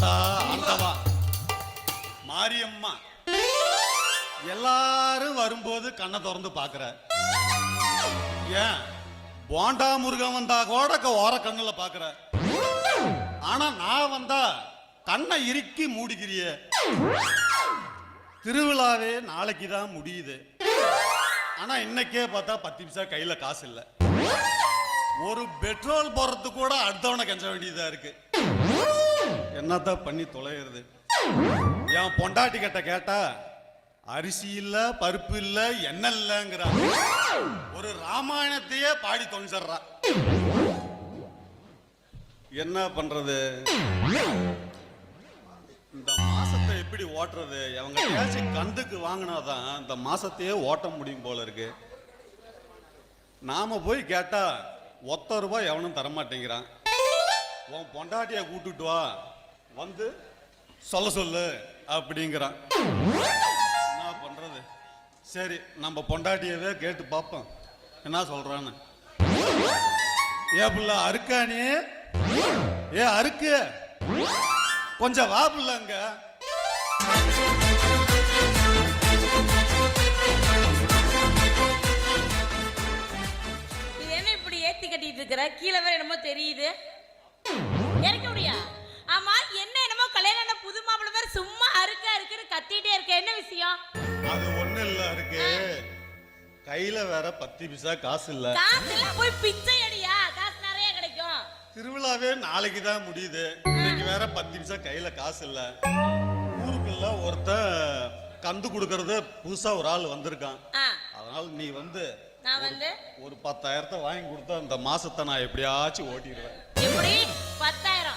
அடா ஆண்டவா மாரியம்மா, எல்லாரும் வரும்போது கண்ணை திறந்து பாக்குற. ஏன் போண்டா முருகன் வந்தா கூட ஓர கண்ணுல பாக்குற. ஆனா நான் வந்தா கண்ணை இறுக்கி மூடிக்கிறிய. திருவிழாவே நாளைக்கு தான் முடியுது. ஆனா இன்னைக்கே பார்த்தா 10 பைசா கையில காசு இல்ல. ஒரு பெட்ரோல் போறதுக்கு கூட அடுத்தவனை கெஞ்ச வேண்டியதா இருக்கு. என்னத்தான் பண்ணி தொலைகிறது. என் பொண்டாட்டி கிட்ட கேட்டா அரிசி இல்ல, பருப்பு இல்ல, எண்ணெய் இல்லங்கிற. ஒரு ராமாயணத்தையே பாடி தொலைச்சிடுறா. என்ன பண்றது? இந்த மாசத்தை எப்படி ஓட்டுறது? அவங்க பேசி கந்துக்கு வாங்கினாதான் இந்த மாசத்தையே ஓட்ட முடியும் போல இருக்கு. நாம போய் கேட்டா ₹1 எவனும் தரமாட்டேங்கிறான். உன் பொண்டாட்டிய கூட்டுட்டு வா, வந்து சொல்ல சொல்லு அப்படிங்கிறான். என்ன பண்றது? சரி, நம்ம பொண்டாட்டியவே கேட்டு பார்ப்போம் என்ன சொல்றான்னு. ஏ புள்ள அறுக்கானி, ஏ அறுக்கு, கொஞ்சம் வா புள்ளங்க. ஏத்தி கட்டிட்டு இருக்கிற கீழே வேற என்னமோ தெரியுது. இறக்க முடியா? ஆமா, என்ன என்னமோ கல்யாணம் புது மாப்பிள்ளை வேற சும்மா அறுக்குன்னு கத்திட்டே இருக்க. என்ன விஷயம்? அது ஒண்ணு இல்ல இருக்கு. கையில வேற 10 பைசா காசு இல்ல. காசு இல்ல, போய் பிச்சை அடியா, காசு நிறைய கிடைக்கும். திருவிழாவே நாளைக்கு தான் முடியுது. இன்னைக்கு வேற 10 பைசா கையில காசு இல்ல. ஊருக்குள்ள ஒருத்த கந்து கொடுக்கறது புதுசா ஒரு ஆள் வந்திருக்கான். அதனால நீ வந்து நான் வந்து ஒரு 10,000 வாங்கி கொடுத்தா இந்த மாசத்தை நான் எப்படியாச்சும் ஓட்டிடுவேன். எப்படி 10,000?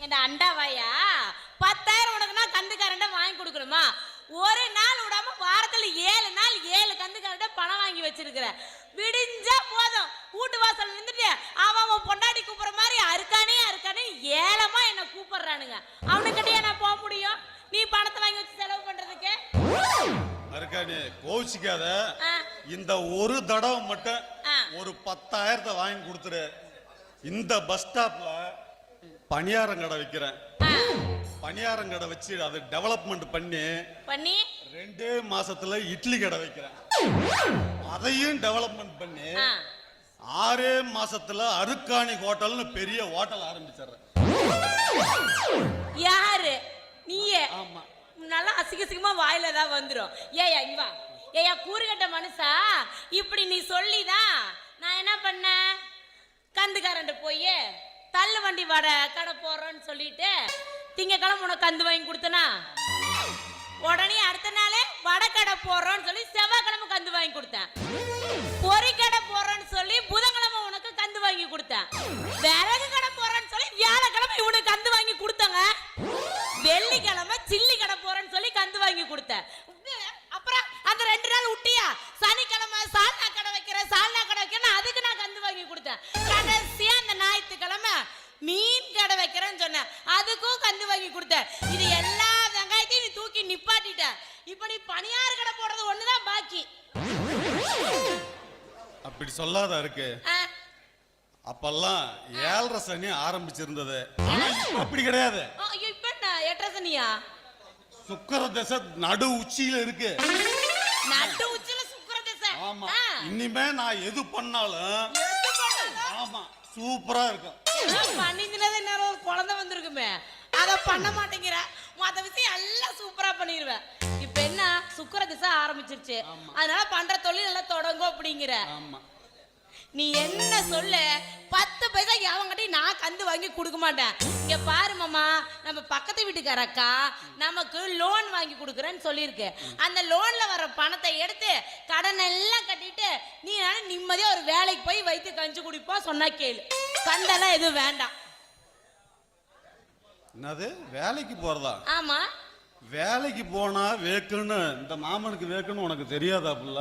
என்ன அண்டாவாயா? 10,000 உனக்கு நான் கந்துக்காரண்ட வாங்கி கொடுக்கணுமா? ஒரு நாள் விடாம வாரத்துல 7 நாள் 7 கந்துக்காரண்ட பணம் வாங்கி வச்சிருக்கிற. விடிஞ்சா போதும் வீட்டு வாசல் நின்றுட்டு அவன் பொண்டாட்டி கூப்பிடுற மாதிரி அறுக்கானே ஏலமா என்ன கூப்பிடுறானுங்க. அவனுக்கிட்டே நான் போக முடியும்? நீ பணத்தை வாங்கி வச்சு செலவு பண்றதுக்கு. அருக்கானே கோவிச்சுக்காத. இந்த ஒரு தடவை மட்டும் ஒரு 10,000 வாங்கி கொடுத்துரு. இந்த பஸ் ஸ்டாப்ல பணியாரம் கடை வைக்கிறேன். பணியாரம் கடை வச்சு அதை டெவலப்மெண்ட் பண்ணி 2 மாசத்துல இட்லி கடை வைக்கிறேன். அதையும் டெவலப்மெண்ட் பண்ணி 6 மாசத்துல அருக்காணி ஹோட்டல்னு பெரிய ஹோட்டல் ஆரம்பிச்சிடுறேன். யாரு நீயே? ஆமா, நல்லா அசிங்கமா வாயில தான் வந்துரும். ஏயா இங்க வா. ஏயா கூறுகட்ட மனுஷா, இப்படி நீ சொல்லிதான் நான் என்ன பண்ண, கந்துக்காரன்ட்டு போய் தள்ளு வண்டி வடை கடை போறோன்னு சொல்லிட்டு திங்கக்கிழமை உனக்கு கந்து வாங்கி கொடுத்தனா, உடனே அடுத்த நாளே வடை கடை போறோன்னு சொல்லி செவ்வாய்க்கிழமை கந்து வாங்கி கொடுத்தேன். பொறி கடை போறோன்னு சொல்லி புதன்கிழமை உனக்கு கந்து வாங்கி கொடுத்தேன். விறகு கடை போறோன்னு சொல்லி வியாழக்கிழமை உனக்கு கந்து வாங்கி கொடுத்தாங்க. வெள்ளிக்கிழமை சில்லி கடை போறேன்னு சொல்லி கந்து வாங்கி கொடுத்தேன். அப்புறம் அந்த 2 நாள் விட்டியா, சனிக்கிழமை சால்னா கடை வைக்கிறேன் அதுக்கு நான் கந்து வாங்கி கொடுத்தேன். கடைசியா அந்த ஞாயிற்றுக்கிழமை மீன் கடை வைக்கிறேன்னு சொன்னேன், அதுக்கும் கந்து வாங்கி கொடுத்தேன். இது எல்லா வெங்காயத்தையும் நீ தூக்கி நிப்பாட்டிட்ட. இப்ப நீ பணியார் கடை போடுறது ஒண்ணுதான் பாக்கி. அப்படி சொல்லாத இருக்கு. அப்பெல்லாம் 7.5 சனி ஆரம்பிச்சிருந்தது. அப்படி கிடையாது. இப்ப என்ன 8.5 சனியா? சுக்கிர தசை நடு உச்சியில இருக்கு. நடு உச்சியில சுக்கிர தசை. ஆமா, இனிமே நான் எது பண்ணாலும் ஆமா சூப்பரா இருக்கும். பண்ணிருந்தது என்ன ஒரு குழந்தை வந்திருக்குமே, அத பண்ண மாட்டேங்கிற. மத்த விஷயம் எல்லாம் சூப்பரா பண்ணிடுவேன். இப்ப என்ன சுக்கிர தசை ஆரம்பிச்சிருச்சு, அதனால பண்ற தொழில் எல்லாம் தொடங்கும் அப்படிங்கிற. ஆமா, நீ என்ன சொல்ல, 10 பைசா அவங்ககிட்ட நான் கந்து வாங்கி கொடுக்க மாட்டேன். இங்க பாரு மாமா, நம்ம பக்கத்து வீட்டுக்கார அக்கா நமக்கு லோன் வாங்கி கொடுக்குறேன்னு சொல்லியிருக்கு. அந்த லோன்ல வர பணத்தை எடுத்து கடன் எல்லாம் கட்டிட்டு நீ நிம்மதியா ஒரு வேலைக்கு போய் வைத்து கஞ்சி குடிப்போம் சொன்னா கேளு. கண்டெல்லாம் எதுவும் வேண்டாம். என்னது வேலைக்கு போறதா? ஆமா, வேலைக்கு போனா வேக்குன்னு இந்த மாமனுக்கு வேக்குன்னு உனக்கு தெரியாதா புள்ள?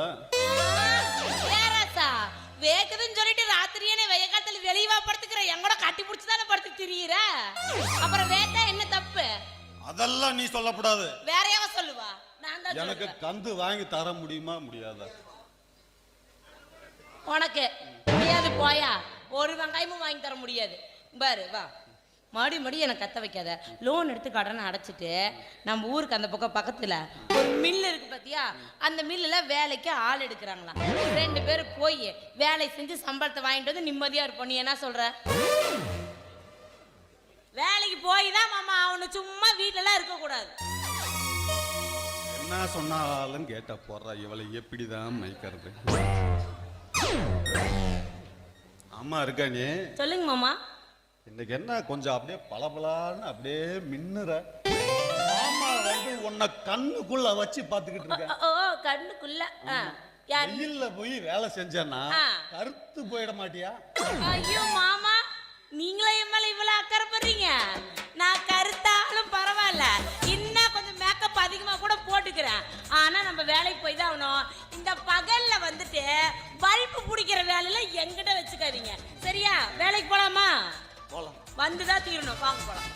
வேக்குதுன்னு சொல்லிட்டு ராத்திரியே வெய்ய காலத்துல வெளியவா படுத்துக்கிற, எங்கூட கட்டி பிடிச்சுதானே படுத்து திரியிற. அப்புறம் வேட்டா என்ன தப்பு? அதெல்லாம் நீ சொல்லக்கூடாது. வேற யாவ சொல்லுவா? நான் தான் எனக்கு கந்து வாங்கி தர முடியுமா முடியாதா? உனக்கு முடியாது போயா. ஒரு வெங்காயமும் வாங்கி தர முடியாது. பாரு வா, மறுபடி எனக்கு கத்த வைக்காத. லோன் எடுத்து கடனை அடைச்சிட்டு நம்ம ஊருக்கு அந்த பக்கம் பக்கத்துல ஒரு மில் இருக்கு பாத்தியா, அந்த மில்லுல வேலைக்கு ஆள் எடுக்கிறாங்களாம். 2 பேரும் போய் வேலை செஞ்சு சம்பளத்தை வாங்கிட்டு வந்து நிம்மதியா இருப்போம். நீ என்ன சொல்ற? வேலைக்கு போய் தான் மாமா அவனு, சும்மா வீட்டுல இருக்க கூடாது. என்ன சொன்னாலும் கேட்ட போடுறா, இவளை எப்படிதான் மயக்கிறது. ஆமா இருக்கா நீ? சொல்லுங்க மாமா. இன்னைக்கு என்ன கொஞ்சம் அப்படியே பளபளன்னு அப்படியே மின்னுற. ஆமா வந்து உன்னை கண்ணுக்குள்ள வச்சு பாத்துக்கிட்டு இருக்க. ஓ கண்ணுக்குள்ள வெயில்ல போய் வேலை செஞ்சேன்னா கருத்து போயிட மாட்டியா? ஐயோ மாமா, நீங்களே என் மேல இவ்வளவு அக்கறை பண்றீங்க. நான் கருத்தாலும் பரவாயில்ல, இன்னும் கொஞ்சம் மேக்கப் அதிகமா கூட போட்டுக்கிறேன். ஆனா நம்ம வேலைக்கு போய் தான் ஆகணும். இந்த பகல்ல வந்துட்டு பல்பு பிடிக்கிற வேலையில எங்கிட்ட வச்சுக்காதீங்க, சரியா? வேலைக்கு போலாமா? போலாம். வந்துதான் தீரணும். வாங்க போலாம்.